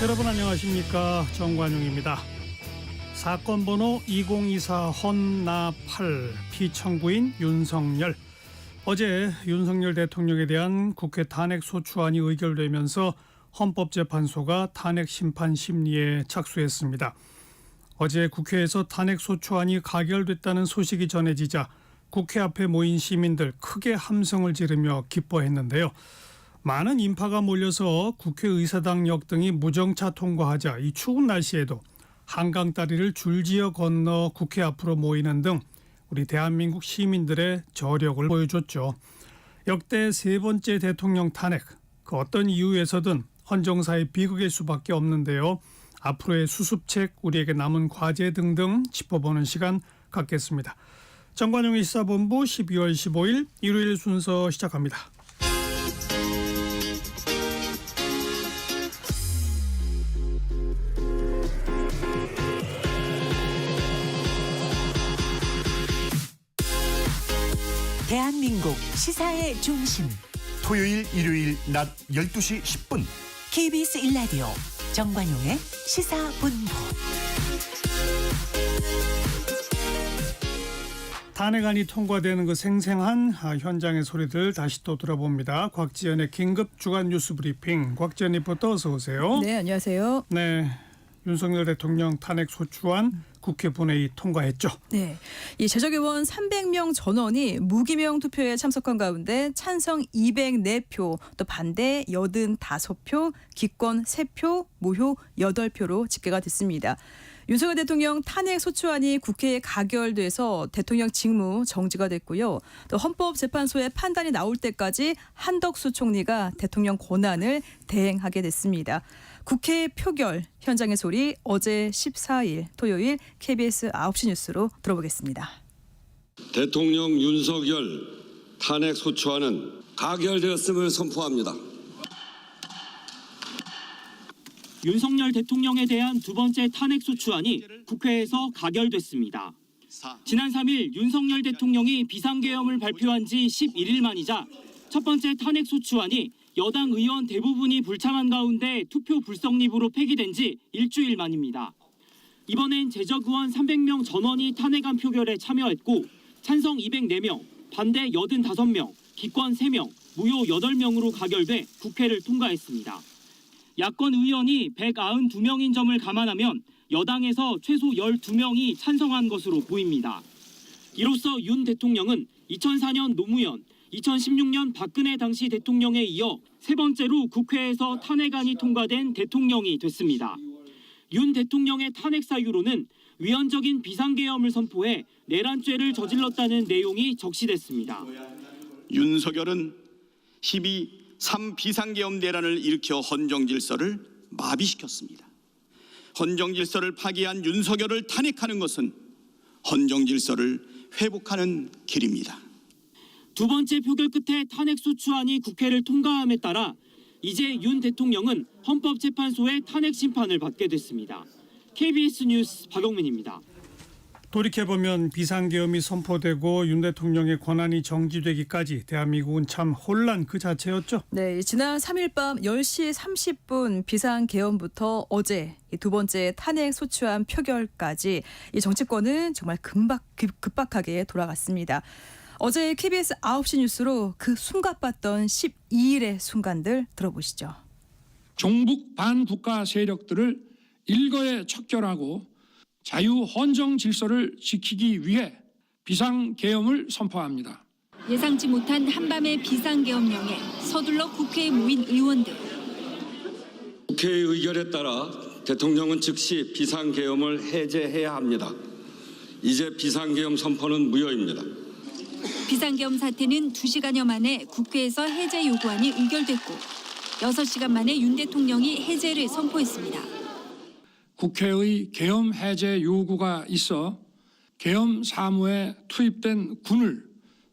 여러분 안녕하십니까, 정관용입니다. 사건 번호 2024 헌나8 피청구인 윤석열. 어제 윤석열 대통령에 대한 국회 탄핵 소추안이 의결되면서 헌법재판소가 탄핵 심판 심리에 착수했습니다. 어제 국회에서 탄핵 소추안이 가결됐다는 소식이 전해지자 국회 앞에 모인 시민들 크게 함성을 지르며 기뻐했는데요. 많은 인파가 몰려서 국회의사당역 등이 무정차 통과하자 이 추운 날씨에도 한강 다리를 줄지어 건너 국회 앞으로 모이는 등 우리 대한민국 시민들의 저력을 보여줬죠. 역대 세 번째 대통령 탄핵, 그 어떤 이유에서든 헌정사의 비극일 수밖에 없는데요. 앞으로의 수습책, 우리에게 남은 과제 등등 짚어보는 시간 갖겠습니다. 정관용의 시사본부 12월 15일 일요일 순서 시작합니다. 대한민국 시사의 중심, 토요일 일요일 낮 12시 10분 KBS 1라디오 정관용의 시사본부. 탄핵안이 통과되는 그 생생한 현장의 소리들 다시 또 들어봅니다. 곽지연의 긴급 주간 뉴스 브리핑. 곽지연 리포터 어서 오세요. 네, 안녕하세요. 네, 윤석열 대통령 탄핵 소추안 국회 본회의 통과했죠. 네, 이 재적의원 300명 전원이 무기명 투표에 참석한 가운데 찬성 204표, 또 반대 85표, 기권 3표, 무효 8표로 집계가 됐습니다. 윤석열 대통령 탄핵 소추안이 국회에 가결돼서 대통령 직무 정지가 됐고요. 또 헌법재판소의 판단이 나올 때까지 한덕수 총리가 대통령 권한을 대행하게 됐습니다. 국회 표결 현장의 소리 어제 14일 토요일 KBS 9시 뉴스로 들어보겠습니다. 대통령 윤석열 탄핵 소추안은 가결되었음을 선포합니다. 윤석열 대통령에 대한 두 번째 탄핵 소추안이 국회에서 가결됐습니다. 지난 3일 윤석열 대통령이 비상계엄을 발표한 지 11일 만이자 첫 번째 탄핵 소추안이 여당 의원 대부분이 불참한 가운데 투표 불성립으로 폐기된 지 일주일 만입니다. 이번엔 재적 의원 300명 전원이 탄핵안 표결에 참여했고 찬성 204명, 반대 85명, 기권 3명, 무효 8명으로 가결돼 국회를 통과했습니다. 야권 의원이 192명인 점을 감안하면 여당에서 최소 12명이 찬성한 것으로 보입니다. 이로써 윤 대통령은 2004년 노무현, 2016년 박근혜 당시 대통령에 이어 세 번째로 국회에서 탄핵안이 통과된 대통령이 됐습니다. 윤 대통령의 탄핵 사유로는 위헌적인 비상계엄을 선포해 내란죄를 저질렀다는 내용이 적시됐습니다. 윤석열은 12.3 비상계엄 내란을 일으켜 헌정질서를 마비시켰습니다. 헌정질서를 파기한 윤석열을 탄핵하는 것은 헌정질서를 회복하는 길입니다. 두 번째 표결 끝에 탄핵 소추안이 국회를 통과함에 따라 이제 윤 대통령은 헌법재판소의 탄핵 심판을 받게 됐습니다. KBS 뉴스 박영민입니다. 돌이켜보면 비상계엄이 선포되고 윤 대통령의 권한이 정지되기까지 대한민국은 참 혼란 그 자체였죠. 네, 지난 3일 밤 10시 30분 비상계엄부터 어제 두 번째 탄핵 소추안 표결까지 이 정치권은 정말 급박하게 돌아갔습니다. 어제 KBS 9시 뉴스로 그 숨가빴던 12일의 순간들 들어보시죠. 종북 반국가 세력들을 일거에 척결하고 자유 헌정 질서를 지키기 위해 비상계엄을 선포합니다. 예상치 못한 한밤의 비상계엄령에 서둘러 국회에 모인 의원들. 국회의 의결에 따라 대통령은 즉시 비상계엄을 해제해야 합니다. 이제 비상계엄 선포는 무효입니다. 비상계엄 사태는 2시간여 만에 국회에서 해제 요구안이 의결됐고 6시간 만에 윤 대통령이 해제를 선포했습니다. 국회의 계엄 해제 요구가 있어 계엄 사무에 투입된 군을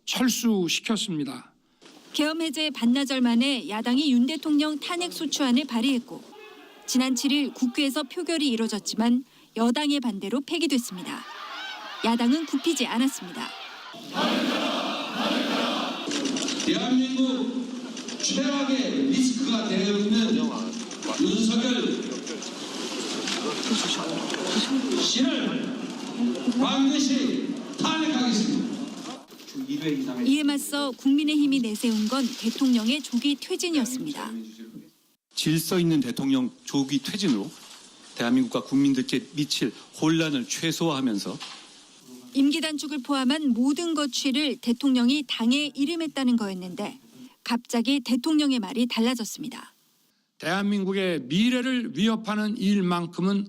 철수시켰습니다. 계엄 해제 반나절 만에 야당이 윤 대통령 탄핵 소추안을 발의했고 지난 7일 국회에서 표결이 이뤄졌지만 여당의 반대로 폐기됐습니다. 야당은 굽히지 않았습니다. 대한민국 최악의 리스크가 되어 있는 윤석열 신을 반드시 탄핵하겠습니다. 이에 맞서 국민의힘이 내세운 건 대통령의 조기 퇴진이었습니다. 질서 있는 대통령 조기 퇴진으로 대한민국과 국민들께 미칠 혼란을 최소화하면서 임기 단축을 포함한 모든 거취를 대통령이 당에 이름했다는 거였는데 갑자기 대통령의 말이 달라졌습니다. 대한민국의 미래를 위협하는 일만큼은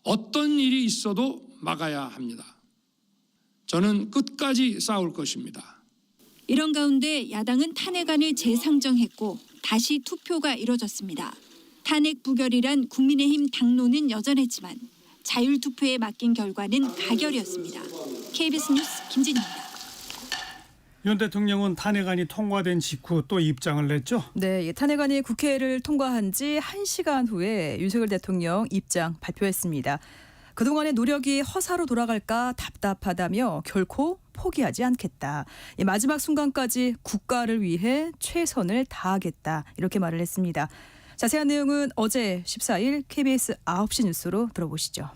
어떤 일이 있어도 막아야 합니다. 저는 끝까지 싸울 것입니다. 이런 가운데 야당은 탄핵안을 재상정했고 다시 투표가 이뤄졌습니다. 탄핵 부결이란 국민의힘 당론은 여전했지만 자율투표에 맡긴 결과는 가결이었습니다. KBS 뉴스 김진희입니다. 윤 대통령은 탄핵안이 통과된 직후 또 입장을 냈죠. 네, 탄핵안이 국회를 통과한 지 1시간 후에 윤석열 대통령 입장 발표했습니다. 그동안의 노력이 허사로 돌아갈까 답답하다며 결코 포기하지 않겠다. 마지막 순간까지 국가를 위해 최선을 다하겠다. 이렇게 말을 했습니다. 자세한 내용은 어제 14일 KBS 9시 뉴스로 들어보시죠.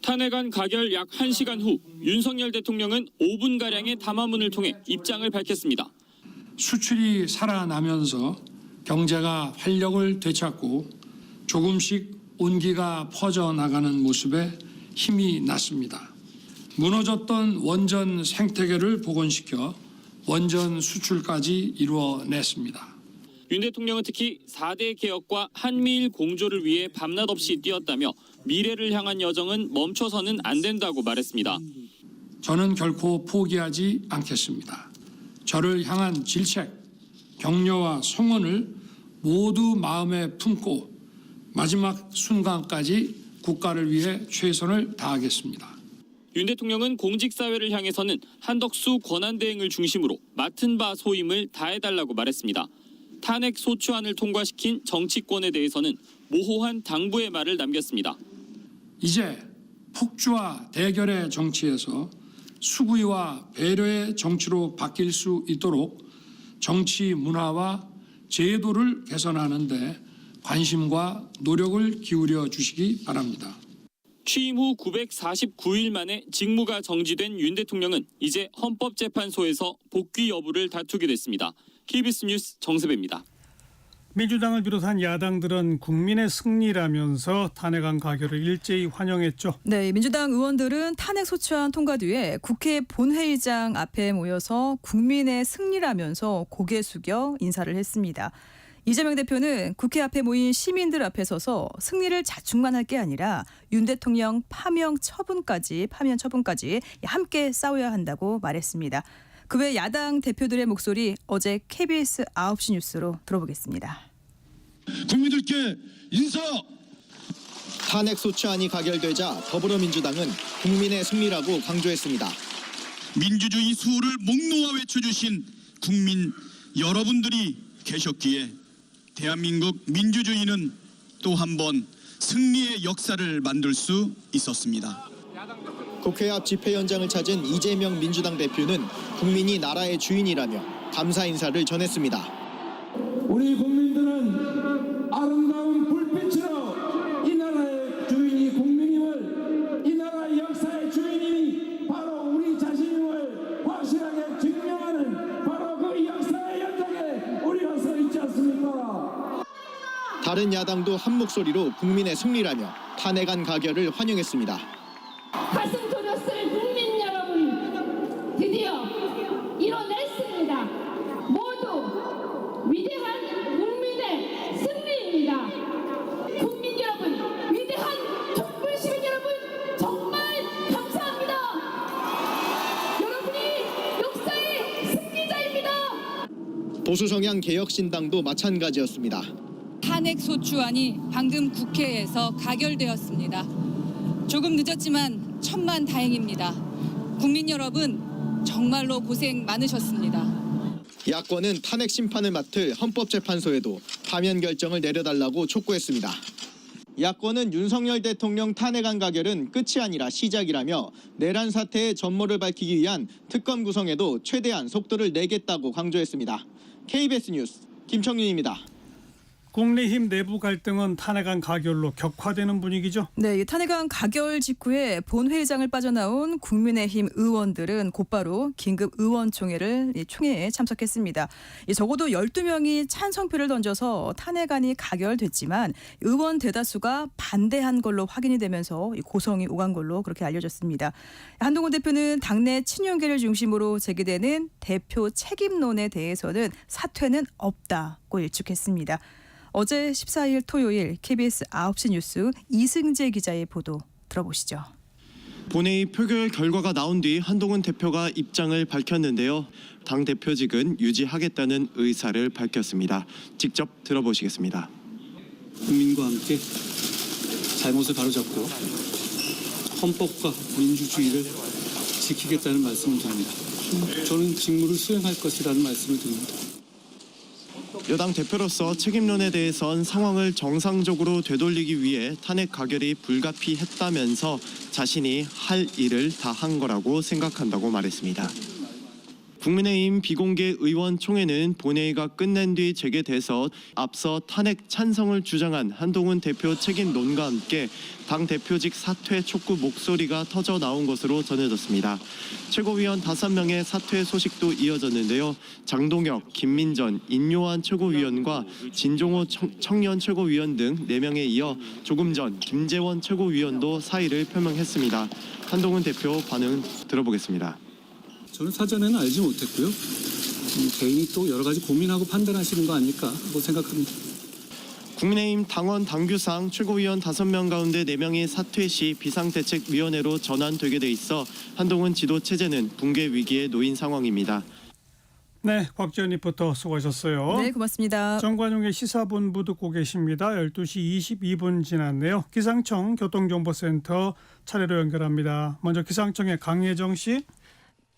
탄핵안 가결 약 1시간 후 윤석열 대통령은 5분가량의 담화문을 통해 입장을 밝혔습니다. 수출이 살아나면서 경제가 활력을 되찾고 조금씩 온기가 퍼져나가는 모습에 힘이 났습니다. 무너졌던 원전 생태계를 복원시켜 원전 수출까지 이루어냈습니다. 윤 대통령은 특히 4대 개혁과 한미일 공조를 위해 밤낮 없이 뛰었다며 미래를 향한 여정은 멈춰서는 안 된다고 말했습니다. 저는 결코 포기하지 않겠습니다. 저를 향한 질책, 격려와 성원을 모두 마음에 품고 마지막 순간까지 국가를 위해 최선을 다하겠습니다. 윤 대통령은 공직사회를 향해서는 한덕수 권한대행을 중심으로 맡은 바 소임을 다해달라고 말했습니다. 탄핵 소추안을 통과시킨 정치권에 대해서는 모호한 당부의 말을 남겼습니다. 이제 폭주와 대결의 정치에서 수구위와 배려의 정치로 바뀔 수 있도록 정치 문화와 제도를 개선하는 데 관심과 노력을 기울여 주시기 바랍니다. 취임 후 949일 만에 직무가 정지된 윤 대통령은 이제 헌법재판소에서 복귀 여부를 다투게 됐습니다. KBS 뉴스 정세배입니다. 민주당을 비롯한 야당들은 국민의 승리라면서 탄핵안 가결을 일제히 환영했죠. 네, 민주당 의원들은 탄핵 소추안 통과 뒤에 국회 본회의장 앞에 모여서 국민의 승리라면서 고개 숙여 인사를 했습니다. 이재명 대표는 국회 앞에 모인 시민들 앞에 서서 승리를 자축만 할 게 아니라 윤 대통령 파면 처분까지 함께 싸워야 한다고 말했습니다. 그 외 야당 대표들의 목소리 어제 KBS 9시 뉴스로 들어보겠습니다. 국민들께 인사! 탄핵 소추안이 가결되자 더불어민주당은 국민의 승리라고 강조했습니다. 민주주의 수호를 목 놓아 외쳐주신 국민 여러분들이 계셨기에 대한민국 민주주의는 또 한 번 승리의 역사를 만들 수 있었습니다. 국회 앞 집회 현장을 찾은 이재명 민주당 대표는 국민이 나라의 주인이라며 감사 인사를 전했습니다. 우리 국민들은 아름다운 불빛으로 이 나라의 주인이 국민임을, 이 나라의 역사의 주인이 바로 우리 자신임을 확실하게 증명하는 바로 그 역사의 현장에 우리가 서 있지 않습니까? 다른 야당도 한 목소리로 국민의 승리라며 탄핵안 가결을 환영했습니다. 가슴 졸였을 국민 여러분, 드디어 이뤄냈습니다. 모두 위대한 국민의 승리입니다. 국민 여러분, 위대한 촛불 시민 여러분, 정말 감사합니다. 여러분이 역사의 승리자입니다. 보수 성향 개혁신당도 마찬가지였습니다. 탄핵 소추안이 방금 국회에서 가결되었습니다. 조금 늦었지만 천만 다행입니다. 국민 여러분 정말로 고생 많으셨습니다. 야권은 탄핵 심판을 맡을 헌법재판소에도 파면 결정을 내려달라고 촉구했습니다. 야권은 윤석열 대통령 탄핵안 가결은 끝이 아니라 시작이라며 내란 사태의 전모를 밝히기 위한 특검 구성에도 최대한 속도를 내겠다고 강조했습니다. KBS 뉴스 김청윤입니다. 국민의힘 내부 갈등은 탄핵안 가결로 격화되는 분위기죠. 네, 이 탄핵안 가결 직후에 본회의장을 빠져나온 국민의힘 의원들은 곧바로 긴급 의원총회를 총회에 참석했습니다. 적어도 12명이 찬성표를 던져서 탄핵안이 가결됐지만 의원 대다수가 반대한 걸로 확인이 되면서 고성이 오간 걸로 그렇게 알려졌습니다. 한동훈 대표는 당내 친윤계를 중심으로 제기되는 대표 책임론에 대해서는 사퇴는 없다고 일축했습니다. 어제 14일 토요일 KBS 9시 뉴스 이승재 기자의 보도 들어보시죠. 본회의 표결 결과가 나온 뒤 한동훈 대표가 입장을 밝혔는데요. 당 대표직은 유지하겠다는 의사를 밝혔습니다. 직접 들어보시겠습니다. 국민과 함께 잘못을 바로잡고 헌법과 민주주의를 지키겠다는 말씀을 드립니다. 저는 직무를 수행할 것이라는 말씀을 드립니다. 여당 대표로서 책임론에 대해선 상황을 정상적으로 되돌리기 위해 탄핵 가결이 불가피했다면서 자신이 할 일을 다 한 거라고 생각한다고 말했습니다. 국민의힘 비공개 의원총회는 본회의가 끝난 뒤 재개돼서 앞서 탄핵 찬성을 주장한 한동훈 대표 책임론과 함께 당 대표직 사퇴 촉구 목소리가 터져 나온 것으로 전해졌습니다. 최고위원 5명의 사퇴 소식도 이어졌는데요. 장동혁, 김민전, 인요한 최고위원과 진종호 청년 최고위원 등 4명에 이어 조금 전 김재원 최고위원도 사의를 표명했습니다. 한동훈 대표 반응 들어보겠습니다. 저는 사전에는 알지 못했고요. 개인이 또 여러 가지 고민하고 판단하시는 거 아닐까 하고 생각합니다. 국민의힘 당원 당규상 최고위원 5명 가운데 4명이 사퇴 시 비상대책위원회로 전환되게 돼 있어 한동훈 지도 체제는 붕괴 위기에 놓인 상황입니다. 네, 곽지연 리포터 수고하셨어요. 네, 고맙습니다. 정관용의 시사본부 듣고 계십니다. 12시 22분 지났네요. 기상청 교통정보센터 차례로 연결합니다. 먼저 기상청의 강혜정 씨.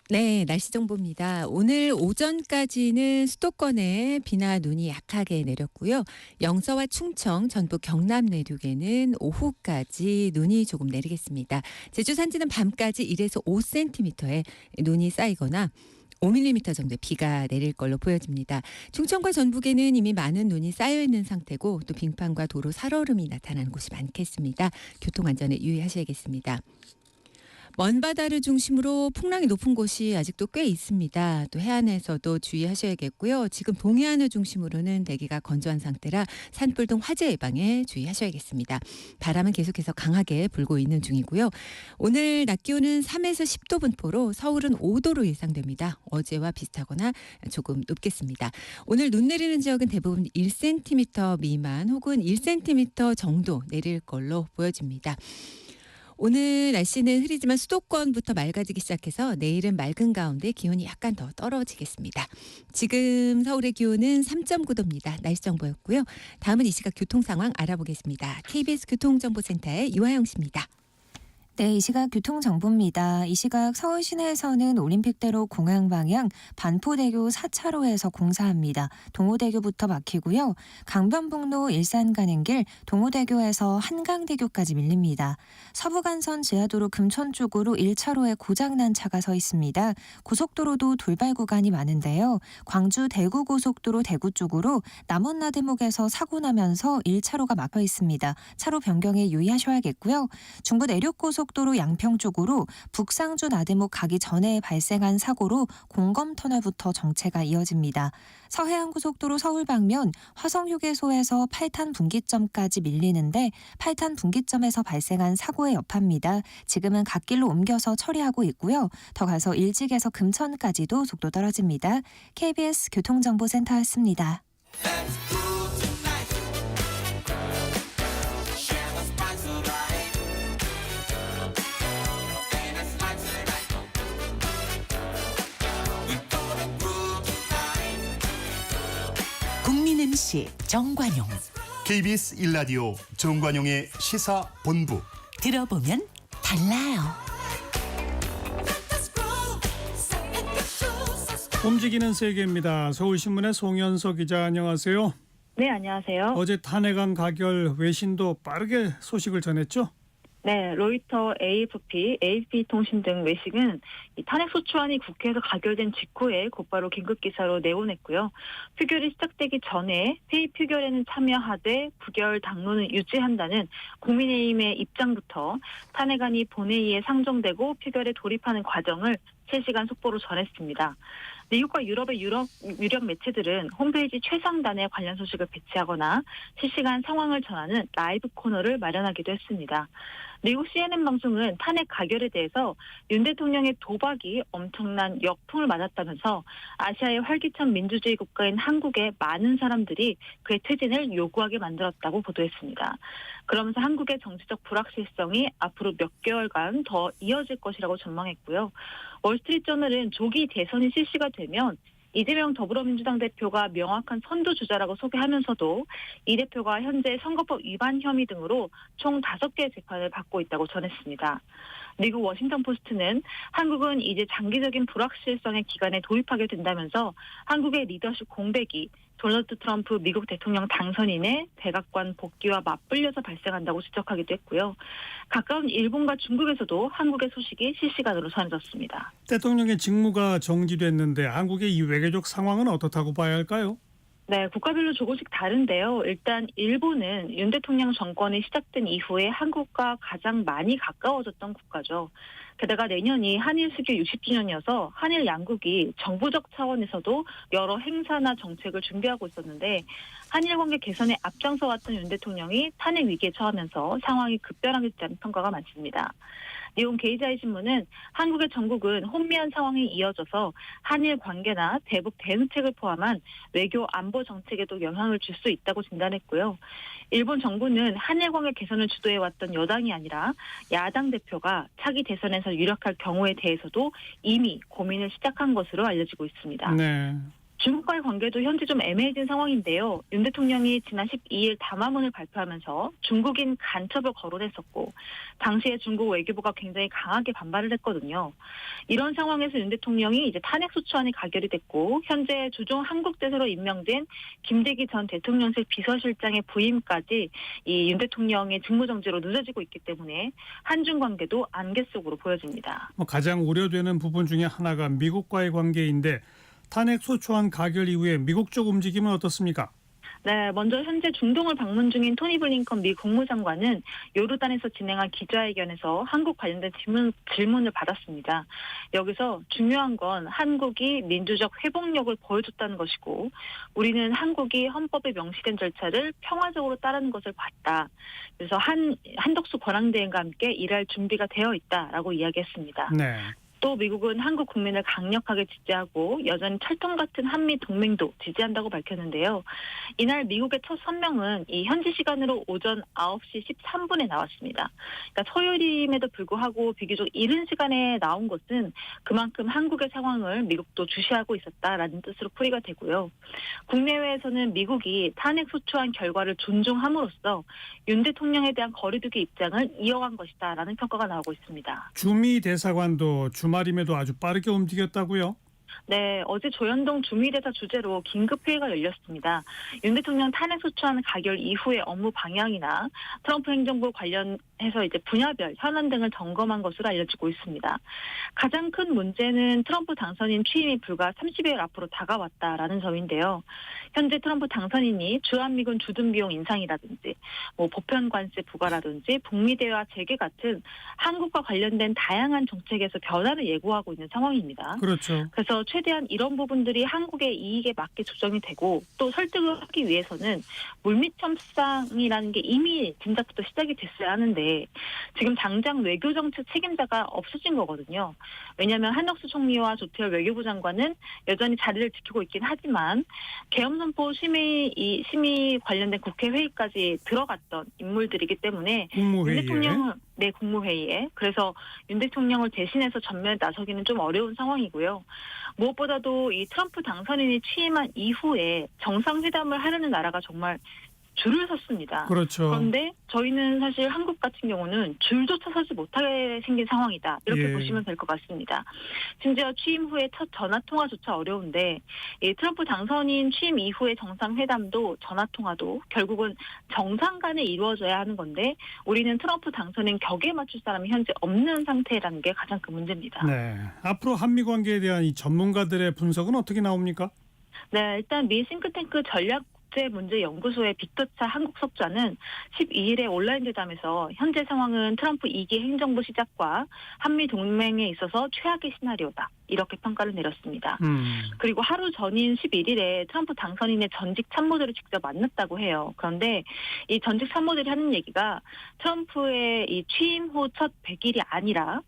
네, 날씨 정보입니다. 오늘 오전까지는 수도권에 비나 눈이 약하게 내렸고요. 영서와 충청, 전북 경남 내륙에는 오후까지 눈이 조금 내리겠습니다. 제주 산지는 밤까지 1에서 5cm의 눈이 쌓이거나 5mm 정도의 비가 내릴 걸로 보여집니다. 충청과 전북에는 이미 많은 눈이 쌓여 있는 상태고 또 빙판과 도로 살얼음이 나타나는 곳이 많겠습니다. 교통안전에 유의하셔야겠습니다. 먼 바다를 중심으로 풍랑이 높은 곳이 아직도 꽤 있습니다. 또 해안에서도 주의하셔야겠고요. 지금 동해안을 중심으로는 대기가 건조한 상태라 산불 등 화재 예방에 주의하셔야겠습니다. 바람은 계속해서 강하게 불고 있는 중이고요. 오늘 낮 기온은 3에서 10도 분포로 서울은 5도로 예상됩니다. 어제와 비슷하거나 조금 높겠습니다. 오늘 눈 내리는 지역은 대부분 1cm 미만 혹은 1cm 정도 내릴 걸로 보여집니다. 오늘 날씨는 흐리지만 수도권부터 맑아지기 시작해서 내일은 맑은 가운데 기온이 약간 더 떨어지겠습니다. 지금 서울의 기온은 3.9도입니다. 날씨 정보였고요. 다음은 이 시각 교통 상황 알아보겠습니다. KBS 교통정보센터의 유하영 씨입니다. 네, 이 시각 교통정보입니다. 이 시각 서울 시내에서는 올림픽대로 공항 방향 반포대교 4차로에서 공사합니다. 동호대교부터 막히고요. 강변북로 일산 가는 길 동호대교에서 한강대교까지 밀립니다. 서부간선 지하도로 금천 쪽으로 1차로에 고장난 차가 서 있습니다. 고속도로도 돌발 구간이 많은데요. 광주 대구고속도로 대구 쪽으로 남원나들목에서 사고 나면서 1차로가 막혀 있습니다. 차로 변경에 유의하셔야겠고요. 중부 내륙고속도로 양평 쪽으로 북상주 나들목 가기 전에 발생한 사고로 공검터널부터 정체가 이어집니다. 서해안고속도로 서울 방면 화성휴게소에서 8탄 분기점까지 밀리는데 8탄 분기점에서 발생한 사고의 여파입니다. 지금은 갓길로 옮겨서 처리하고 있고요. 더 가서 일직에서 금천까지도 속도 떨어집니다. KBS 교통정보센터였습니다. 국민MC 정관용. KBS 1라디오 정관용의 시사본부. 들어보면 달라요. 움직이는 세계입니다. 서울신문의 송현서 기자 안녕하세요. 네, 안녕하세요. 어제 탄핵안 가결 외신도 빠르게 소식을 전했죠? 네, 로이터, AFP 통신 등 외신은 이 탄핵소추안이 국회에서 가결된 직후에 곧바로 긴급 기사로 내보냈고요. 표결이 시작되기 전에 회의 표결에는 참여하되 부결 당론은 유지한다는 국민의힘의 입장부터 탄핵안이 본회의에 상정되고 표결에 돌입하는 과정을 실시간 속보로 전했습니다. 미국과 유럽의 유력 매체들은 홈페이지 최상단에 관련 소식을 배치하거나 실시간 상황을 전하는 라이브 코너를 마련하기도 했습니다. 미국 CNN 방송은 탄핵 가결에 대해서 윤 대통령의 도박이 엄청난 역풍을 맞았다면서 아시아의 활기찬 민주주의 국가인 한국의 많은 사람들이 그의 퇴진을 요구하게 만들었다고 보도했습니다. 그러면서 한국의 정치적 불확실성이 앞으로 몇 개월간 더 이어질 것이라고 전망했고요. 월스트리트저널은 조기 대선이 실시가 되면 이재명 더불어민주당 대표가 명확한 선두주자라고 소개하면서도 이 대표가 현재 선거법 위반 혐의 등으로 총 5개의 재판을 받고 있다고 전했습니다. 미국 워싱턴 포스트는 한국은 이제 장기적인 불확실성의 기간에 돌입하게 된다면서 한국의 리더십 공백이 도널드 트럼프 미국 대통령 당선인의 백악관 복귀와 맞불려서 발생한다고 지적하기도 했고요. 가까운 일본과 중국에서도 한국의 소식이 실시간으로 전해졌습니다. 대통령의 직무가 정지됐는데 한국의 이 외교적 상황은 어떻다고 봐야 할까요? 네, 국가별로 조금씩 다른데요. 일단 일본은 윤 대통령 정권이 시작된 이후에 한국과 가장 많이 가까워졌던 국가죠. 게다가 내년이 한일 수교 60주년이어서 한일 양국이 정부적 차원에서도 여러 행사나 정책을 준비하고 있었는데 한일 관계 개선에 앞장서 왔던 윤 대통령이 탄핵 위기에 처하면서 상황이 급변하게 됐다는 평가가 많습니다. 니온 게이자이 신문은 한국의 정국은 혼미한 상황이 이어져서 한일 관계나 대북 대응책을 포함한 외교 안보 정책에도 영향을 줄 수 있다고 진단했고요. 일본 정부는 한일 관계 개선을 주도해왔던 여당이 아니라 야당 대표가 차기 대선에서 유력할 경우에 대해서도 이미 고민을 시작한 것으로 알려지고 있습니다. 네. 중국과의 관계도 현재 좀 애매해진 상황인데요. 윤 대통령이 지난 12일 담화문을 발표하면서 중국인 간첩을 거론했었고 당시에 중국 외교부가 굉장히 강하게 반발을 했거든요. 이런 상황에서 윤 대통령이 이제 탄핵소추안이 가결이 됐고 현재 주중 한국 대사로 임명된 김대기 전 대통령실 비서실장의 부임까지 이 윤 대통령의 직무정지로 늦어지고 있기 때문에 한중 관계도 안개 속으로 보여집니다. 가장 우려되는 부분 중에 하나가 미국과의 관계인데 탄핵 소추안 가결 이후에 미국 쪽 움직임은 어떻습니까? 네, 먼저 현재 중동을 방문 중인 토니 블링컨 미 국무장관은 요르단에서 진행한 기자회견에서 한국 관련된 질문을 받았습니다. 여기서 중요한 건 한국이 민주적 회복력을 보여줬다는 것이고 우리는 한국이 헌법에 명시된 절차를 평화적으로 따르는 것을 봤다. 그래서 한덕수 권한대행과 함께 일할 준비가 되어 있다라고 이야기했습니다. 네. 또 미국은 한국 국민을 강력하게 지지하고 여전히 찰통 같은 한미 동맹도 지지한다고 밝혔는데요. 이날 미국의 첫 선명은 이 현지 시간으로 오전 9시 13분에 나왔습니다. 그러니까 토요일임에도 불구하고 비교적 이른 시간에 나온 것은 그만큼 한국의 상황을 미국도 주시하고 있었다라는 뜻으로 풀이가 되고요. 국내외에서는 미국이 탄핵 소추안 결과를 존중함으로써 윤 대통령에 대한 거리두기 입장을 이어간 것이다라는 평가가 나오고 있습니다. 주미 대사관도 주말임에도 아주 빠르게 움직였다고요? 네, 어제 조현동 주미대사 주재로 긴급회의가 열렸습니다. 윤 대통령 탄핵소추안 가결 이후의 업무 방향이나 트럼프 행정부 관련해서 이제 분야별 현안 등을 점검한 것으로 알려지고 있습니다. 가장 큰 문제는 트럼프 당선인 취임이 불과 30일 앞으로 다가왔다라는 점인데요. 현재 트럼프 당선인이 주한미군 주둔 비용 인상이라든지 보편 관세 부과라든지 북미 대화 재개 같은 한국과 관련된 다양한 정책에서 변화를 예고하고 있는 상황입니다. 그렇죠. 그래서 최대한 이런 부분들이 한국의 이익에 맞게 조정이 되고 또 설득을 하기 위해서는 물밑 협상이라는 게 이미 진작부터 시작이 됐어야 하는데 지금 당장 외교정책 책임자가 없어진 거거든요. 왜냐하면 한덕수 총리와 조태열 외교부 장관은 여전히 자리를 지키고 있긴 하지만 계엄선포 심의 관련된 국회 회의까지 들어갔던 인물들이기 때문에 국무회의에. 윤 대통령은 국무회의에. 그래서 윤 대통령을 대신해서 전면에 나서기는 좀 어려운 상황이고요. 무엇보다도 이 트럼프 당선인이 취임한 이후에 정상회담을 하려는 나라가 정말 줄을 섰습니다. 그렇죠. 그런데 저희는 사실 한국 같은 경우는 줄조차 서지 못하게 생긴 상황이다. 이렇게 예. 보시면 될 것 같습니다. 심지어 취임 후에 첫 전화통화조차 어려운데 이 트럼프 당선인 취임 이후의 정상회담도 전화통화도 결국은 정상 간에 이루어져야 하는 건데 우리는 트럼프 당선인 격에 맞출 사람이 현재 없는 상태라는 게 가장 큰 문제입니다. 네. 앞으로 한미 관계에 대한 이 전문가들의 분석은 어떻게 나옵니까? 네, 일단 미 싱크탱크 전략국제문제연구소의 빅터차 한국석좌는 12일에 온라인 대담에서 현재 상황은 트럼프 2기 행정부 시작과 한미 동맹에 있어서 최악의 시나리오다. 이렇게 평가를 내렸습니다. 그리고 하루 전인 11일에 트럼프 당선인의 전직 참모들을 직접 만났다고 해요. 그런데 이 전직 참모들이 하는 얘기가 트럼프의 이 취임 후 첫 100일이 아니라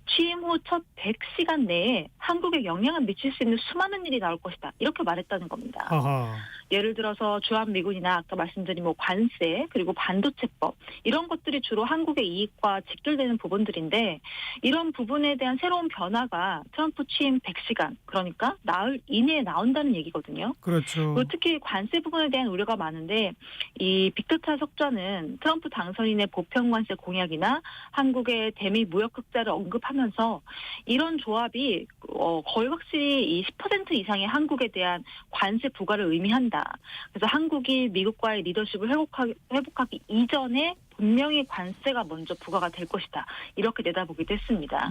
취임 후 첫 100시간 내에 한국에 영향을 미칠 수 있는 수많은 일이 나올 것이다. 이렇게 말했다는 겁니다. 아하. 예를 들어서 주한미군이나 아까 말씀드린 관세 그리고 반도체법 이런 것들이 주로 한국의 이익과 직결되는 부분들인데 이런 부분에 대한 새로운 변화가 트럼프 취임 100시간 그러니까 나흘 이내에 나온다는 얘기거든요. 그렇죠. 그리고 특히 관세 부분에 대한 우려가 많은데 이 빅터차 석좌는 트럼프 당선인의 보편관세 공약이나 한국의 대미 무역 흑자를 언급하면서 이런 조합이 거의 확실히 이 10% 이상의 한국에 대한 관세 부과를 의미한다. 그래서 한국이 미국과의 리더십을 회복하기 이전에 분명히 관세가 먼저 부과가 될 것이다. 이렇게 내다보기도 했습니다.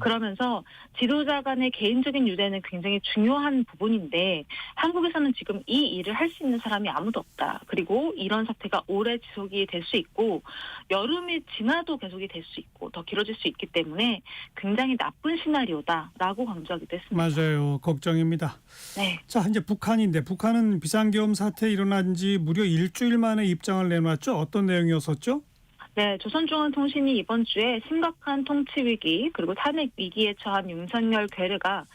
그러면서 지도자 간의 개인적인 유대는 굉장히 중요한 부분인데 한국에서는 지금 이 일을 할 수 있는 사람이 아무도 없다. 그리고 이런 사태가 오래 지속이 될 수 있고 여름이 지나도 계속이 될 수 있고 더 길어질 수 있기 때문에 굉장히 나쁜 시나리오다라고 강조하기도 했습니다. 맞아요. 걱정입니다. 네. 자, 이제 북한인데 북한은 비상계엄 사태 일어난 지 무려 일주일 만에 입장을 내놨죠. 어떤 내용이었었죠? 네, 조선중앙통신이 이번 주에 심각한 통치 위기 그리고 탄핵 위기에 처한 윤석열 괴뢰가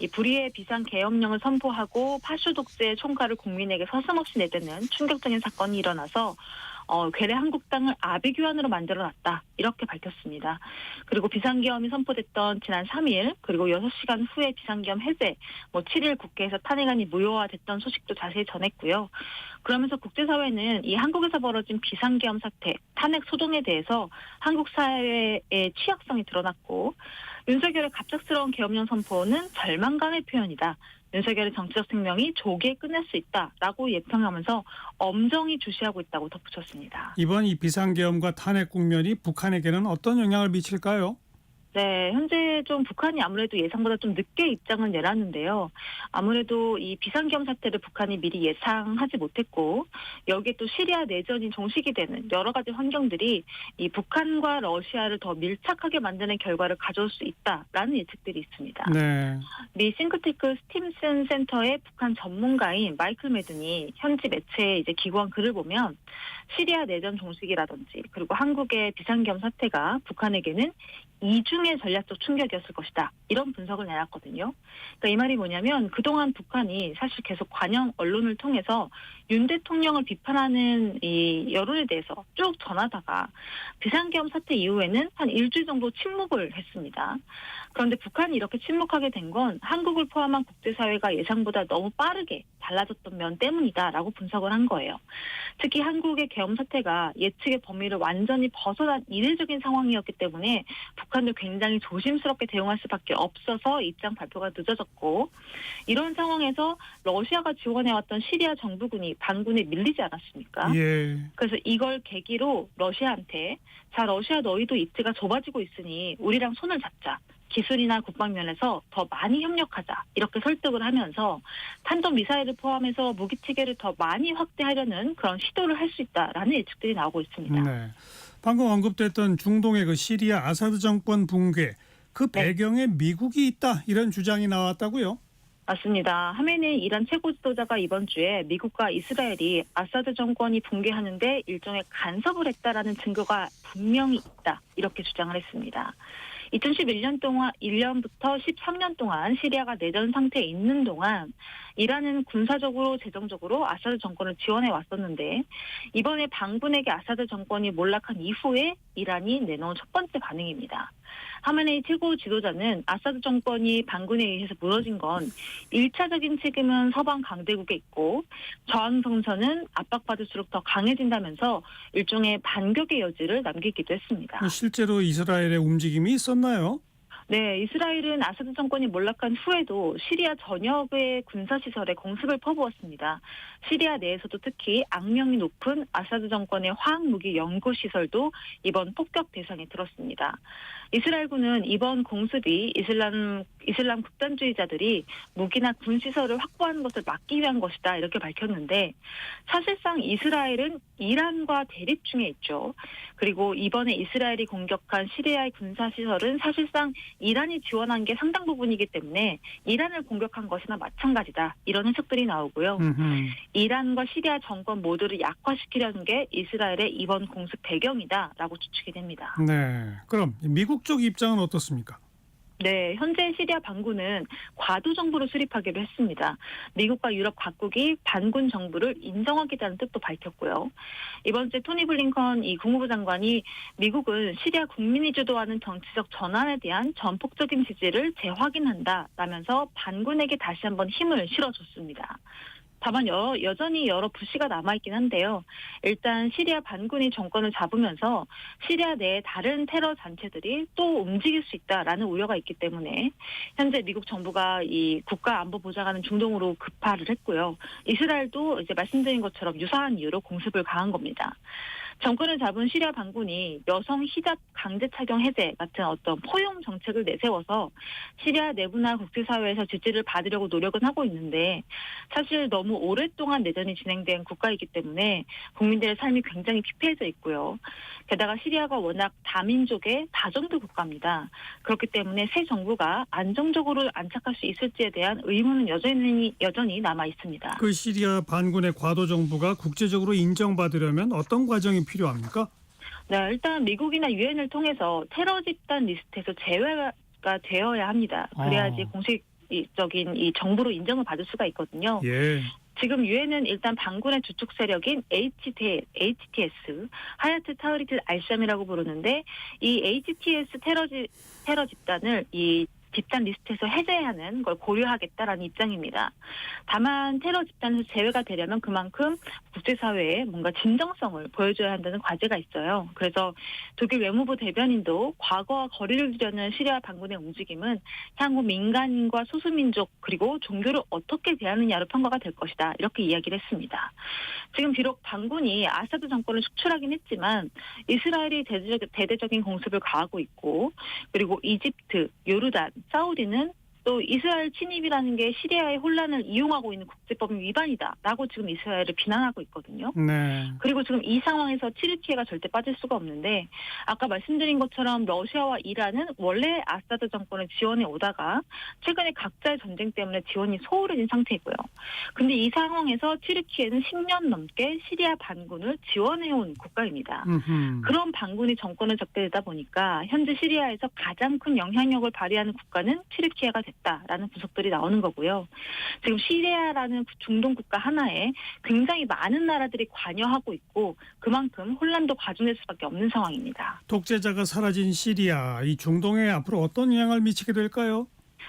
이 불의의 비상계엄령을 선포하고 파쇼 독재의 총괄을 국민에게 서슴없이 내드는 충격적인 사건이 일어나서 괴뢰 한국당을 아비규환으로 만들어놨다. 이렇게 밝혔습니다. 그리고 비상계엄이 선포됐던 지난 3일 그리고 6시간 후에 비상계엄 해제 7일 국회에서 탄핵안이 무효화됐던 소식도 자세히 전했고요. 그러면서 국제사회는 이 한국에서 벌어진 비상계엄 사태, 탄핵 소동에 대해서 한국 사회의 취약성이 드러났고 윤석열의 갑작스러운 계엄령 선포는 절망감의 표현이다. 윤석열의 정치적 생명이 조기에 끝날 수 있다라고 예평하면서 엄정히 주시하고 있다고 덧붙였습니다. 이번 이 비상계엄과 탄핵 국면이 북한에게는 어떤 영향을 미칠까요? 네, 현재 좀 북한이 아무래도 예상보다 좀 늦게 입장을 내놨는데요. 아무래도 이 비상계엄 사태를 북한이 미리 예상하지 못했고 여기에 또 시리아 내전이 종식이 되는 여러 가지 환경들이 이 북한과 러시아를 더 밀착하게 만드는 결과를 가져올 수 있다라는 예측들이 있습니다. 네. 미 싱크테크 스팀슨 센터의 북한 전문가인 마이클 매든이 현지 매체에 이제 기고한 글을 보면 시리아 내전 종식이라든지 그리고 한국의 비상계엄 사태가 북한에게는 이중의 전략적 충격이었을 것이다. 이런 분석을 내놨거든요. 그러니까 이 말이 뭐냐면 그동안 북한이 사실 계속 관영 언론을 통해서 윤 대통령을 비판하는 이 여론에 대해서 쭉 전하다가 비상계엄 사태 이후에는 한 일주일 정도 침묵을 했습니다. 그런데 북한이 이렇게 침묵하게 된 건 한국을 포함한 국제사회가 예상보다 너무 빠르게 달라졌던 면 때문이다라고 분석을 한 거예요. 특히 한국의 계엄 사태가 예측의 범위를 완전히 벗어난 이례적인 상황이었기 때문에 북한도 굉장히 조심스럽게 대응할 수밖에 없어서 입장 발표가 늦어졌고 이런 상황에서 러시아가 지원해왔던 시리아 정부군이 반군에 밀리지 않았습니까? 예. 그래서 이걸 계기로 러시아한테 자 러시아 너희도 입지가 좁아지고 있으니 우리랑 손을 잡자. 기술이나 국방 면에서 더 많이 협력하자 이렇게 설득을 하면서 탄도미사일을 포함해서 무기 체계를 더 많이 확대하려는 그런 시도를 할 수 있다라는 예측들이 나오고 있습니다. 네. 방금 언급됐던 중동의 그 시리아 아사드 정권 붕괴 그 배경에 미국이 있다 이런 주장이 나왔다고요? 맞습니다. 하메네이 이란 최고 지도자가 이번 주에 미국과 이스라엘이 아사드 정권이 붕괴하는데 일종의 간섭을 했다라는 증거가 분명히 있다 이렇게 주장을 했습니다. 2011년 동안 1년부터 13년 동안 시리아가 내전 상태에 있는 동안 이란은 군사적으로 재정적으로 아사드 정권을 지원해 왔었는데 이번에 반군에게 아사드 정권이 몰락한 이후에 이란이 내놓은 첫 번째 반응입니다. 하메네이 최고 지도자는 아사드 정권이 반군에 의해서 무너진 건 1차적인 책임은 서방 강대국에 있고 저항성천은 압박받을수록 더 강해진다면서 일종의 반격의 여지를 남기기도 했습니다. 실제로 이스라엘의 움직임이 있었나요? 네, 이스라엘은 아사드 정권이 몰락한 후에도 시리아 전역의 군사시설에 공습을 퍼부었습니다. 시리아 내에서도 특히 악명이 높은 아사드 정권의 화학무기 연구시설도 이번 폭격 대상에 들었습니다. 이스라엘군은 이번 공습이 이슬람 극단주의자들이 무기나 군시설을 확보하는 것을 막기 위한 것이다 이렇게 밝혔는데 사실상 이스라엘은 이란과 대립 중에 있죠. 그리고 이번에 이스라엘이 공격한 시리아의 군사시설은 사실상 이란이 지원한 게 상당 부분이기 때문에 이란을 공격한 것이나 마찬가지다. 이런 해석들이 나오고요. 이란과 시리아 정권 모두를 약화시키려는 게 이스라엘의 이번 공습 배경이다라고 추측이 됩니다. 네. 그럼 미국 쪽 입장은 어떻습니까? 네, 현재 시리아 반군은 과도 정부를 수립하기로 했습니다. 미국과 유럽 각국이 반군 정부를 인정하겠다는 뜻도 밝혔고요. 이번 주 토니 블링컨 이 국무부 장관이 미국은 시리아 국민이 주도하는 정치적 전환에 대한 전폭적인 지지를 재확인한다라면서 반군에게 다시 한번 힘을 실어줬습니다. 다만 여전히 여러 불씨가 남아있긴 한데요. 일단 시리아 반군이 정권을 잡으면서 시리아 내의 다른 테러 단체들이 또 움직일 수 있다라는 우려가 있기 때문에 현재 미국 정부가 이 국가안보보좌관은 중동으로 급파를 했고요. 이스라엘도 이제 말씀드린 것처럼 유사한 이유로 공습을 가한 겁니다. 정권을 잡은 시리아 반군이 여성 히잡 강제 착용 해제 같은 어떤 포용 정책을 내세워서 시리아 내부나 국제사회에서 지지를 받으려고 노력은 하고 있는데 사실 너무 오랫동안 내전이 진행된 국가이기 때문에 국민들의 삶이 굉장히 피폐해져 있고요. 게다가 시리아가 워낙 다민족의 다정부 국가입니다. 그렇기 때문에 새 정부가 안정적으로 안착할 수 있을지에 대한 의문은 여전히 남아 있습니다. 그 시리아 반군의 과도 정부가 국제적으로 인정받으려면 어떤 과정이 필요합니까? 네, 일단 미국이나 유엔을 통해서 테러 집단 리스트에서 제외가 되어야 합니다. 그래야지 공식적인 이 정부로 인정을 받을 수가 있거든요. 예. 지금 유엔은 일단 반군의 주축 세력인 HTS, 하야트 타흐리트 알샴이라고 부르는데 이 HTS 테러 집단을 이 집단 리스트에서 해제하는 걸 고려하겠다라는 입장입니다. 다만 테러 집단에서 제외가 되려면 그만큼 국제사회에 뭔가 진정성을 보여줘야 한다는 과제가 있어요. 그래서 독일 외무부 대변인도 과거와 거리를 두려는 시리아 반군의 움직임은 향후 민간인과 소수민족 그리고 종교를 어떻게 대하느냐로 평가가 될 것이다. 이렇게 이야기를 했습니다. 지금 비록 반군이 아사드 정권을 축출하긴 했지만 이스라엘이 대대적인 공습을 가하고 있고 그리고 이집트, 요르단, 사우디는 또 이스라엘 침입이라는 게 시리아의 혼란을 이용하고 있는 국제법 위반이다라고 지금 이스라엘을 비난하고 있거든요. 네. 그리고 지금 이 상황에서 튀르키예가 절대 빠질 수가 없는데 아까 말씀드린 것처럼 러시아와 이란은 원래 아사드 정권을 지원해 오다가 최근에 각자의 전쟁 때문에 지원이 소홀해진 상태이고요. 근데 이 상황에서 튀르키예는 10년 넘게 시리아 반군을 지원해온 국가입니다. 그런 반군이 정권을 잡게 되다 보니까 현재 시리아에서 가장 큰 영향력을 발휘하는 국가는 튀르키예가 됐다라는 분석들이 나오는 거고요. 지금 시리아라는 중동 국가 하나에 굉장히 많은 나라들이 관여하고 있고 그만큼 혼란도 가중될 수밖에 없는 상황입니다. 독재자가 사라진 시리아, 이 중동에 앞으로 어떤 영향을 미치게 될까요?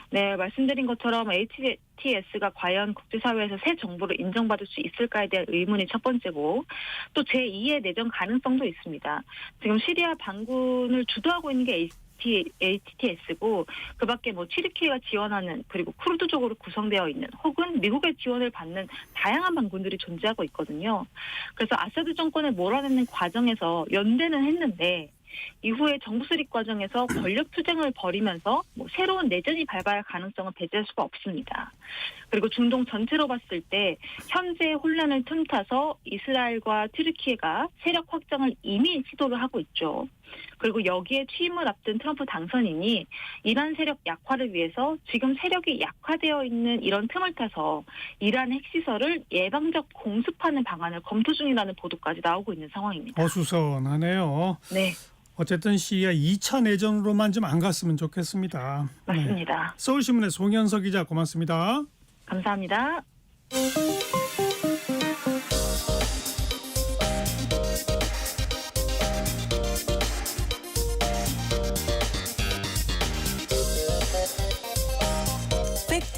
네, 말씀드린 것처럼 HTS가 과연 국제사회에서 새 정부를 인정받을 수 있을까에 대한 의문이 첫 번째고 또 제2의 내전 가능성도 있습니다. 지금 시리아 반군을 주도하고 있는 게 HTS고 그밖에 뭐 튀르키예가 지원하는 그리고 쿠르드족으로 구성되어 있는 혹은 미국의 지원을 받는 다양한 반군들이 존재하고 있거든요. 그래서 아사드 정권을 몰아내는 과정에서 연대는 했는데 이후에 정부 수립 과정에서 권력 투쟁을 벌이면서 뭐 새로운 내전이 발발할 가능성은 배제할 수가 없습니다. 그리고 중동 전체로 봤을 때 현재 혼란을 틈타서 이스라엘과 튀르키예가 세력 확장을 이미 시도를 하고 있죠. 그리고 여기에 취임을 앞둔 트럼프 당선인이 이란 세력 약화를 위해서 지금 세력이 약화되어 있는 이런 틈을 타서 이란 핵시설을 예방적 공습하는 방안을 검토 중이라는 보도까지 나오고 있는 상황입니다. 어수선하네요. 네. 어쨌든 시리아 2차 내전으로만 좀 안 갔으면 좋겠습니다. 맞습니다. 네. 서울신문의 송현석 기자 고맙습니다. 감사합니다. 팩트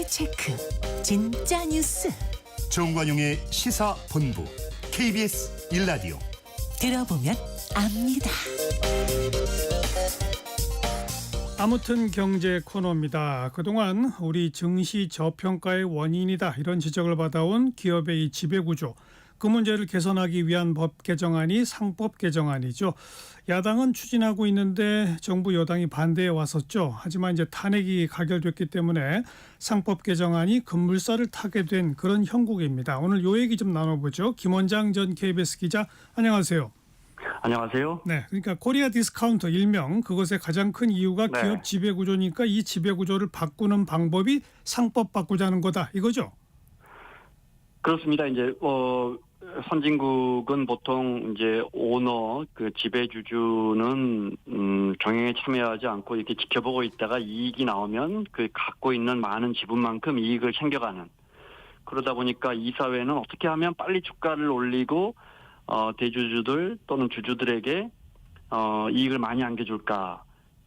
체크. 진짜 뉴스. 정관용의 시사본부 KBS 1라디오. 들어보면 압니다. 아무튼 경제 코너입니다. 그동안 우리 증시 저평가의 원인이다 이런 지적을 받아온 기업의 이 지배구조, 그 문제를 개선하기 위한 법 개정안이 상법 개정안이죠. 야당은 추진하고 있는데 정부 여당이 반대해 왔었죠. 하지만 이제 탄핵이 가결됐기 때문에 상법 개정안이 급물살을 타게 된 그런 형국입니다. 오늘 요 얘기 좀 나눠보죠. 김원장 전 KBS 기자, 안녕하세요. 안녕하세요. 네, 그러니까 코리아 디스카운터 일명, 그것의 가장 큰 이유가 네. 기업 지배 구조니까 이 지배 구조를 바꾸는 방법이 상법 바꾸자는 거다 이거죠. 그렇습니다. 이제 선진국은 보통 이제 오너 그 지배주주는 경영에 참여하지 않고 이렇게 지켜보고 있다가 이익이 나오면 그 갖고 있는 많은 지분만큼 이익을 챙겨가는, 그러다 보니까 이 사회는 어떻게 하면 빨리 주가를 올리고 대주주들 또는 주주들에게 이익을 많이 안겨줄까,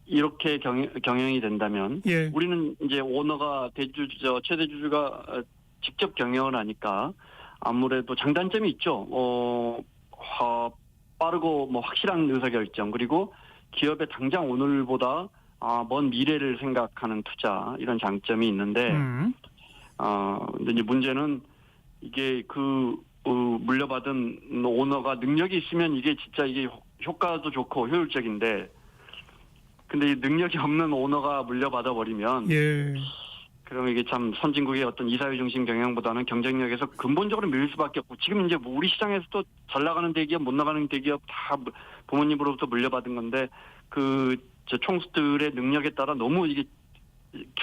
이렇게 경영이 된다면 예. 우리는 이제 오너가 최대 주주가 직접 경영을 하니까 아무래도 장단점이 있죠. 빠르고 확실한 의사결정, 그리고 기업의 당장 오늘보다 먼 미래를 생각하는 투자, 이런 장점이 있는데 근데 이제 문제는 이게 물려받은 오너가 능력이 있으면 이게 진짜 이게 효과도 좋고 효율적인데, 근데 이 능력이 없는 오너가 물려받아 버리면 그러면 이게 참 선진국의 어떤 이사회 중심 경영보다는 경쟁력에서 근본적으로 밀릴 수밖에 없고, 지금 이제 우리 시장에서도 잘 나가는 대기업 못 나가는 대기업 다 부모님으로부터 물려받은 건데, 총수들의 능력에 따라 너무 이게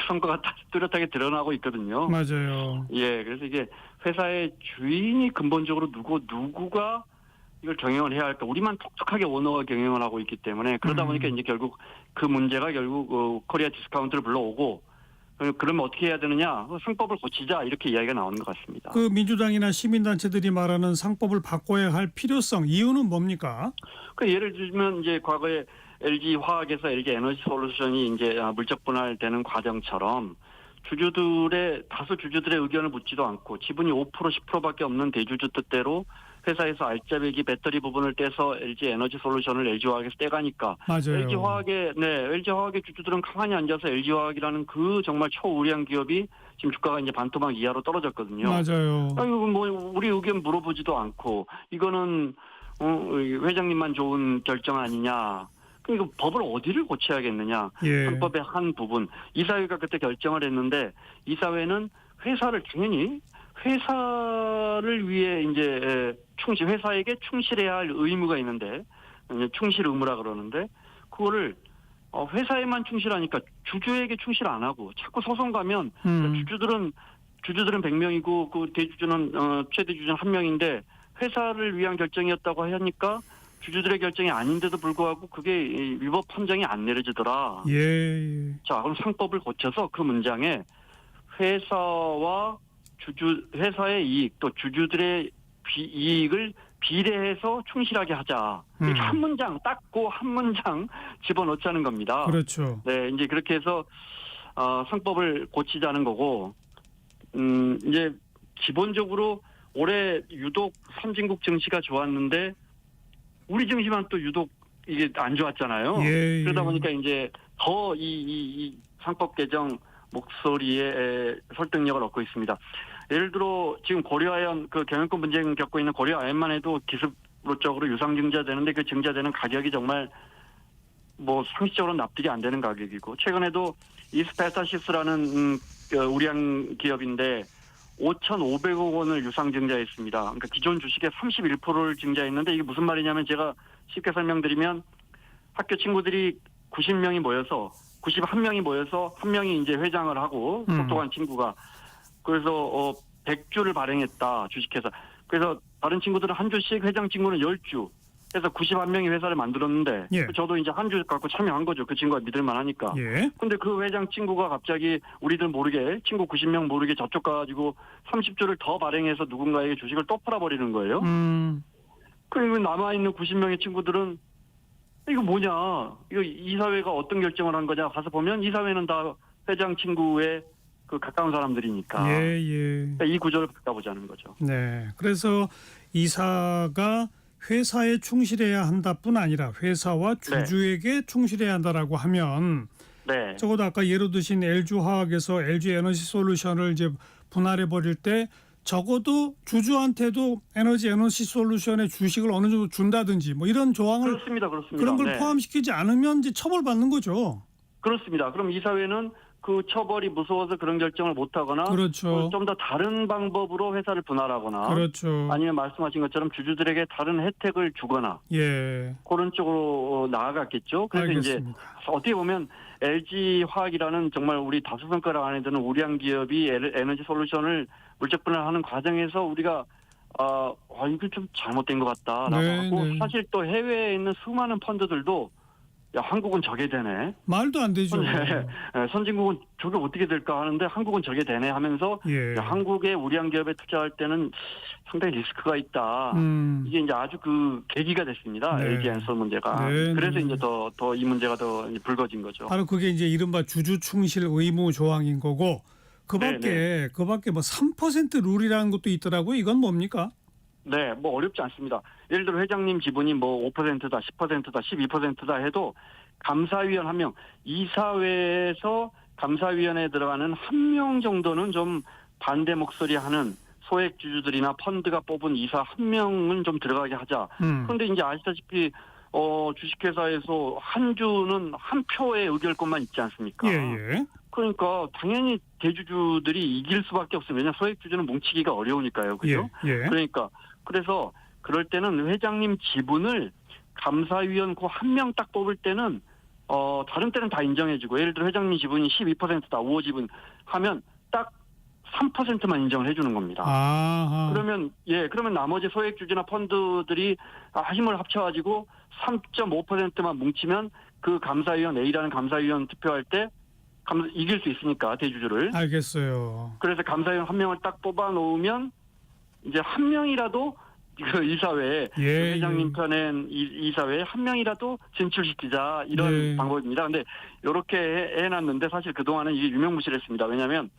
성과가 뚜렷하게 드러나고 있거든요. 맞아요. 예, 그래서 이게 회사의 주인이 근본적으로 누구가 이걸 경영을 해야 할까? 우리만 톡톡하게 오너가 경영을 하고 있기 때문에, 그러다 보니까 이제 결국 그 문제가 코리아 디스카운트를 불러오고, 그러면 어떻게 해야 되느냐? 상법을 고치자, 이렇게 이야기가 나오는 것 같습니다. 그 민주당이나 시민단체들이 말하는 상법을 바꿔야 할 필요성, 이유는 뭡니까? 예를 들면 이제 과거에 LG 화학에서 LG 에너지 솔루션이 이제 물적 분할되는 과정처럼 다수 주주들의 의견을 묻지도 않고 지분이 5% 10%밖에 없는 대주주 뜻대로 회사에서 알짜배기 배터리 부분을 떼서 LG 에너지 솔루션을 LG 화학에서 떼가니까, 맞아요. LG 화학의 주주들은 가만히 앉아서 LG 화학이라는 그 정말 초우량 기업이 지금 주가가 이제 반토막 이하로 떨어졌거든요. 맞아요. 우리 의견 물어보지도 않고, 이거는 회장님만 좋은 결정 아니냐. 그러니까 법을 어디를 고쳐야겠느냐. 헌법의 한 부분. 이사회가 그때 결정을 했는데, 이사회는 당연히 회사를 위해 이제 회사에게 충실해야 할 의무가 있는데, 충실 의무라 그러는데, 그거를 회사에만 충실하니까 주주에게 충실 안 하고 자꾸 소송 가면 주주들은 100명이고 그 대주주는 최대 주주는 1명인데 회사를 위한 결정이었다고 하니까 주주들의 결정이 아닌데도 불구하고 그게 위법 판정이 안 내려지더라. 자, 그럼 상법을 고쳐서 그 문장에 회사의 이익 또 주주들의 이익을 비례해서 충실하게 하자. 이렇게 한 문장 딱 한 문장 집어넣자는 겁니다. 그렇죠. 네, 이제 그렇게 해서 상법을 고치자는 거고, 이제 기본적으로 올해 유독 선진국 증시가 좋았는데 우리 증시만 또 유독 이게 안 좋았잖아요. 그러다 보니까 이제 더 이 상법 개정 목소리에 설득력을 얻고 있습니다. 예를 들어 지금 고려아연 그 경영권 분쟁 겪고 있는 고려아연만 해도 기습적으로 유상증자되는데 그 증자되는 가격이 정말 상식적으로 납득이 안 되는 가격이고, 최근에도 이스페타시스라는 우량 기업인데 5,500억 원을 유상증자했습니다. 그러니까 기존 주식의 31%를 증자했는데, 이게 무슨 말이냐면 제가 쉽게 설명드리면 학교 친구들이 91명이 모여서 한 명이 이제 회장을 하고 똑똑한 친구가, 그래서 100주를 발행했다, 주식회사. 그래서 다른 친구들은 한 주씩, 회장 친구는 10주. 해서 91명이 회사를 만들었는데 예. 저도 이제 한 주 갖고 참여한 거죠. 그 친구가 믿을만 하니까. 예. 근데 그 회장 친구가 갑자기 우리들 모르게 친구 90명 모르게 저쪽 가가지고 30주를 더 발행해서 누군가에게 주식을 또 팔아버리는 거예요. 그리고 남아있는 90명의 친구들은 이거 뭐냐, 이거 이사회가 어떤 결정을 한 거냐 가서 보면 이사회는 다 회장 친구의 그 가까운 사람들이니까 그러니까 이 구조를 바꿔보자는 거죠. 네. 그래서 이사가 회사에 충실해야 한다뿐 아니라 회사와 주주에게 충실해야 한다라고 하면 네. 적어도 아까 예로 드신 LG화학에서 LG에너지솔루션을 이제 분할해 버릴 때 적어도 주주한테도 에너지솔루션의 주식을 어느 정도 준다든지 뭐 이런 조항을 그렇습니다. 그런 걸 네. 포함시키지 않으면 이제 처벌받는 거죠. 그렇습니다. 그럼 이사회는 그 처벌이 무서워서 그런 결정을 못하거나 그렇죠. 좀 더 다른 방법으로 회사를 분할하거나 그렇죠. 아니면 말씀하신 것처럼 주주들에게 다른 혜택을 주거나 예. 그런 쪽으로 나아갔겠죠. 그래서 알겠습니다. 이제 어떻게 보면 LG화학이라는 정말 우리 다수성과를 안에 드는 우량 기업이 에너지 솔루션을 물적 분할하는 과정에서 우리가 이거 좀 잘못된 것 같다라고 하고 사실 또 해외에 있는 수많은 펀드들도 야, 한국은 저게 되네. 말도 안 되죠. 선진국은 저게 어떻게 될까 하는데 한국은 저게 되네 하면서 예. 야, 한국의 우량 기업에 투자할 때는 상당히 리스크가 있다. 이게 이제 아주 그 계기가 됐습니다. 네. LG 엔솔 문제가. 네, 그래서 네. 이제 더 이 문제가 더 불거진 거죠. 바로 그게 이제 이른바 주주 충실 의무 조항인 거고 그밖에 뭐 3% 룰이라는 것도 있더라고요. 이건 뭡니까? 네, 뭐 어렵지 않습니다. 예를 들어 회장님 지분이 뭐 5%다, 10%다, 12%다 해도 감사위원 한 명, 이사회에서 감사위원회에 들어가는 한 명 정도는 좀 반대 목소리 하는 소액 주주들이나 펀드가 뽑은 이사 한 명은 좀 들어가게 하자. 그런데 이제 아시다시피 주식회사에서 한 주는 한 표의 의결권만 있지 않습니까? 예. 그러니까 당연히 대주주들이 이길 수밖에 없습니다. 왜냐하면 소액 주주는 뭉치기가 어려우니까요. 그죠? 예. 그러니까 그래서 그럴 때는 회장님 지분을 감사위원 그 한 명 딱 뽑을 때는 다른 때는 다 인정해주고 예를 들어 회장님 지분이 12%다 5호 지분 하면 딱 3%만 인정을 해주는 겁니다. 아하. 그러면 나머지 소액 주주나 펀드들이 힘을 합쳐가지고 3.5%만 뭉치면 그 감사위원 A라는 감사위원 투표할 때 이길 수 있으니까 대주주를. 알겠어요. 그래서 감사위원 한 명을 딱 뽑아 놓으면 이제 한 명이라도 그 이사회에 회장님 편엔 이사회에 한 명이라도 진출시키자 이런 방법입니다. 근데 이렇게 해놨는데 사실 그동안은 이게 유명무실했습니다. 왜냐하면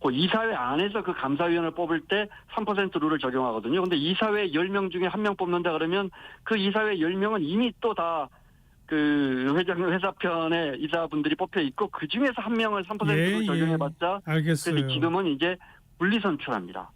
그 이사회 안에서 그 감사위원을 뽑을 때 3% 룰을 적용하거든요. 근데 이사회 10명 중에 한 명 뽑는다 그러면 그 이사회 10명은 이미 또 다 그 회사 편에 이사분들이 뽑혀 있고 그 중에서 한 명을 3%로 적용해봤자 알겠어요. 그래서 지금은 이제 분리선출합니다.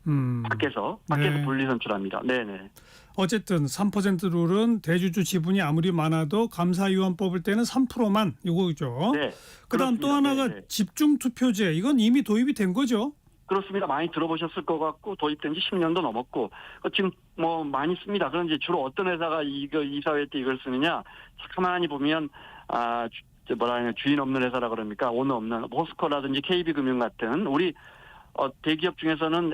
밖에서 분리선출합니다. 네네. 어쨌든 3% 룰은 대주주 지분이 아무리 많아도 감사위원 뽑을 때는 3%만 이거죠. 네. 그다음 또 하나가 집중 투표제 이건 이미 도입이 된 거죠. 그렇습니다. 많이 들어보셨을 것 같고 도입된 지 10년도 넘었고 지금 뭐 많이 씁니다. 그런데 주로 어떤 회사가 이사회 때 이걸 쓰느냐 가만히 보면 주인 없는 회사라 그럽니까? 오너 없는 포스코라든지 KB금융 같은 우리 대기업 중에서는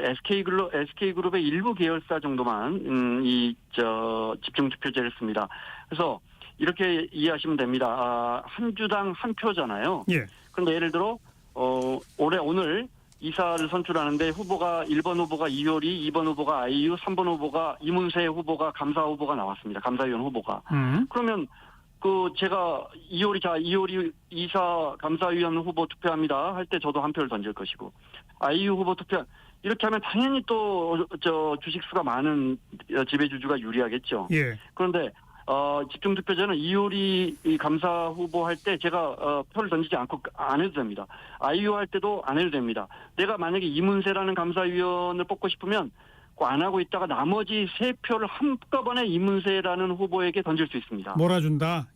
SK그룹의 일부 계열사 정도만 집중 투표제를 씁니다. 그래서 이렇게 이해하시면 됩니다. 한 주당 한 표잖아요. 그런데 예를 들어 오늘 이사를 선출하는데 후보가 1번 후보가 이효리, 2번 후보가 아이유, 3번 후보가 이문세 후보가 감사 후보가 나왔습니다. 감사위원 후보가. 그러면 제가 이효리 이사 감사위원 후보 투표합니다 할 때 저도 한 표를 던질 것이고 아이유 후보 투표 이렇게 하면 당연히 또 주식수가 많은 지배주주가 유리하겠죠. 그런데 집중투표제는 이효리 감사 후보 할 때 제가 표를 던지지 않고 안 해도 됩니다. 아이유 할 때도 안 해도 됩니다. 내가 만약에 이문세라는 감사위원을 뽑고 싶으면 안 하고 있다가 나머지 3표를 한꺼번에 이문세라는 후보에게 던질 수 있습니다. 몰아준다.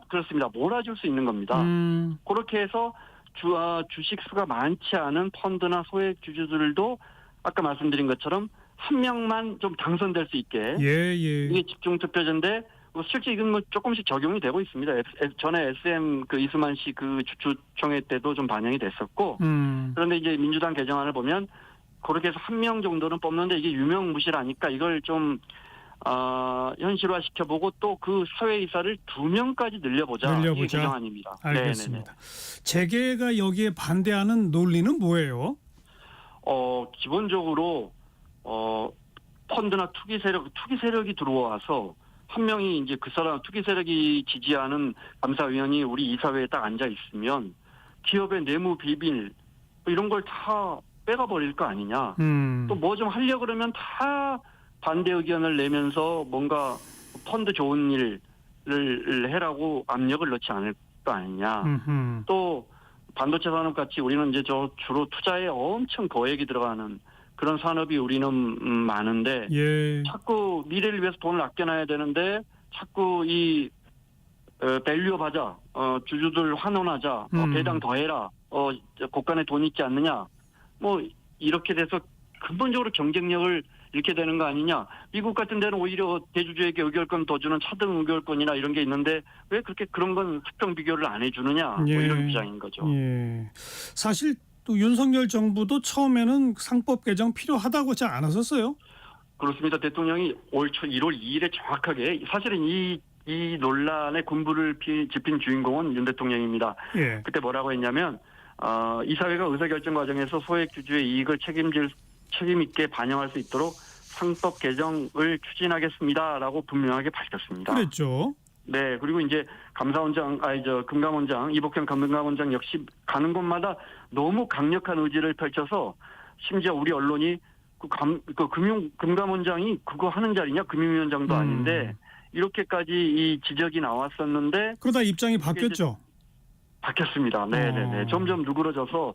그렇습니다. 몰아줄 수 있는 겁니다. 그렇게 해서 주식수가 많지 않은 펀드나 소액 주주들도 아까 말씀드린 것처럼 한 명만 좀 당선될 수 있게 이게 집중투표제인데 실제 이건 뭐 조금씩 적용이 되고 있습니다. 전에 SM 이수만 씨 주주총회 때도 좀 반영이 됐었고 그런데 이제 민주당 개정안을 보면 그렇게 해서 한 명 정도는 뽑는데 이게 유명무실하니까 이걸 좀 현실화 시켜보고 또 그 사회이사를 2명까지 늘려보자. 이게 개정안입니다. 알겠습니다. 재계가 여기에 반대하는 논리는 뭐예요? 기본적으로 펀드나 투기 세력이 들어와서 한 명이 이제 그 사람 투기 세력이 지지하는 감사위원이 우리 이사회에 딱 앉아 있으면 기업의 내무 비밀 이런 걸 다 빼가 버릴 거 아니냐. 또 뭐 좀 하려고 그러면 다 반대 의견을 내면서 뭔가 펀드 좋은 일을 해라고 압력을 넣지 않을 거 아니냐. 또 반도체 산업 같이 우리는 이제 주로 투자에 엄청 거액이 들어가는 그런 산업이 우리는 많은데 자꾸 미래를 위해서 돈을 아껴놔야 되는데 자꾸 이 밸류업 하자, 주주들 환원하자, 배당 더해라, 고간에 돈 있지 않느냐, 뭐 이렇게 돼서 근본적으로 경쟁력을 잃게 되는 거 아니냐. 미국 같은 데는 오히려 대주주에게 의결권 더 주는 차등 의결권이나 이런 게 있는데 왜 그렇게 그런 건 수평 비교를 안 해주느냐, 뭐 이런 입장인 거죠. 사실 또 윤석열 정부도 처음에는 상법 개정 필요하다고 잘 안 하셨어요? 그렇습니다. 대통령이 올 초 1월 2일에 정확하게 사실은 이 논란의 군부를 짚인 주인공은 윤 대통령입니다. 그때 뭐라고 했냐면 이사회가 의사결정 과정에서 소액 주주의 이익을 책임 있게 반영할 수 있도록 상법 개정을 추진하겠습니다라고 분명하게 밝혔습니다. 그랬죠. 네, 그리고 이제 금감원장 이복현 금감원장 역시 가는 곳마다 너무 강력한 의지를 펼쳐서 심지어 우리 언론이 금감원장이 그거 하는 자리냐, 금융위원장도 아닌데 이렇게까지 이 지적이 나왔었는데 그러다 입장이 바뀌었죠. 바뀌었습니다. 네. 점점 누그러져서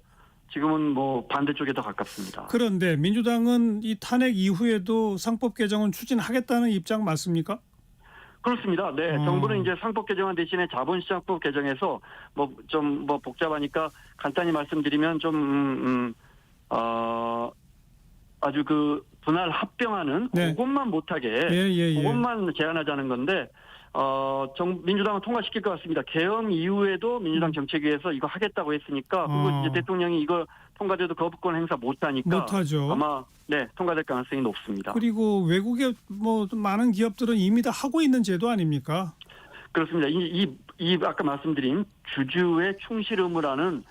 지금은 뭐 반대쪽에 더 가깝습니다. 그런데 민주당은 이 탄핵 이후에도 상법 개정은 추진하겠다는 입장 맞습니까? 그렇습니다. 네, 정부는 이제 상법 개정안 대신에 자본시장법 개정해서 좀 복잡하니까 간단히 말씀드리면 좀 아주 그 분할 합병하는 그것만 못하게 그것만 제한하자는 건데 민주당은 통과시킬 것 같습니다. 개헌 이후에도 민주당 정책위에서 이거 하겠다고 했으니까 그리고 이제 대통령이 이거 통과돼도 거부권 행사 못하니까 아마 통과될 가능성이 높습니다. 그리고 외국의 뭐 많은 기업들은 이미 다 하고 있는 제도 아닙니까? 그렇습니다. 이 아까 말씀드린 주주의 충실 의무라는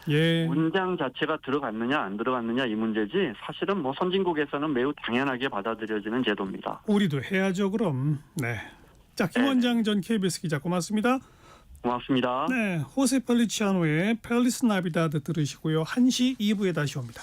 문장 자체가 들어갔느냐 안 들어갔느냐 이 문제지 사실은 뭐 선진국에서는 매우 당연하게 받아들여지는 제도입니다. 우리도 해야죠 그럼. 네. 자, 김원장 전 KBS 기자 고맙습니다. 고맙습니다. 네, 호세 펠리치아노의 펠리스 나비다드 들으시고요. 1시 2부에 다시 옵니다.